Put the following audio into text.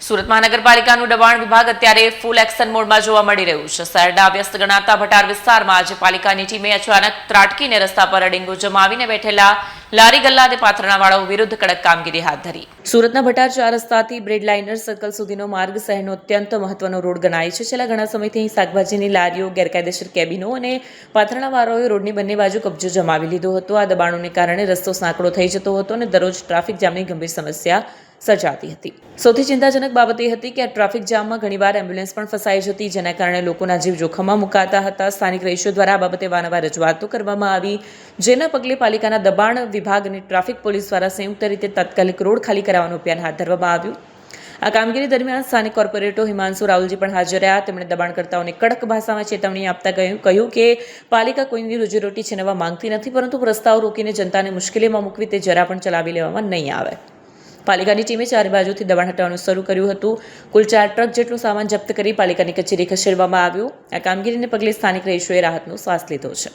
સુરત મહાનગરપાલિકાનું દબાણ વિભાગ અત્યારે ફૂલ એક્શન મોડમાં જોવા મળી રહ્યું છે. શહેરના વ્યસ્ત ગણાતા ભટાર વિસ્તારમાં આજે પાલિકાની ટીમે અચાનક ત્રાટકીને રસ્તા પર અડીંગો જમાવીને બેઠેલા લારી ગલ્લા અને પાથરણાવાળાઓ વિરુદ્ધ કડક કામગીરી હાથ ધરી. સુરતના ભટાર 4 રસ્તાથી બ્રેડ લાઇનર સર્કલ સુધીનો માર્ગ શહેરનો અત્યંત મહત્વનો રોડ ગણાય છે. છેલ્લા ઘણા સમયથી અહીં શાકભાજીની લારીઓ, ગેરકાયદેસર કેબિનો અને પાથરણાવાળાઓએ રોડની બંને બાજુ કબજો જમાવી લીધો હતો. આ દબાણોને કારણે રસ્તો સાંકડો થઈ જતો હતો અને દરરોજ ટ્રાફિક જામની ગંભીર સમસ્યા સર્જાતી હતી. સૌથી ચિંતાજનક બાબત એ હતી કે આ ટ્રાફિક જામમાં ઘણીવાર એમ્બ્યુલન્સ પણ ફસાઈ જતી, જેના કારણે લોકોના જીવ જોખમમાં મુકાતા હતા. સ્થાનિક રહીશો દ્વારા આ બાબતે વારંવાર રજૂઆતો કરવામાં આવી, જેના પગલે પાલિકાના દબાણ વિભાગ અને ટ્રાફિક પોલીસ દ્વારા સંયુક્ત રીતે તાત્કાલિક રોડ ખાલી કરાવવાનું અભિયાન હાથ ધરવામાં આવ્યું. આ કામગીરી દરમિયાન સ્થાનિક કોર્પોરેટર હિમાંશુ રાહુલજી પણ હાજર રહ્યા. તેમણે દબાણકર્તાઓને કડક ભાષામાં ચેતવણી આપતા કહ્યું કે પાલિકા કોઈની રોજીરોટી છીનવવા માંગતી નથી, પરંતુ રસ્તાઓ રોકીને જનતાને મુશ્કેલીમાં મૂકવી તે જરા પણ ચલાવી લેવામાં નહીં આવે. પાલિકાની ટીમે ચારે બાજુથી દબાણ હટાવવાનું શરૂ કર્યું હતું. કુલ 4 ટ્રક જેટલું સામાન જપ્ત કરી પાલિકાની કચેરી ખસેડવામાં આવ્યું. આ કામગીરીને પગલે સ્થાનિક રહીશોએ રાહતનો શ્વાસ લીધો છે.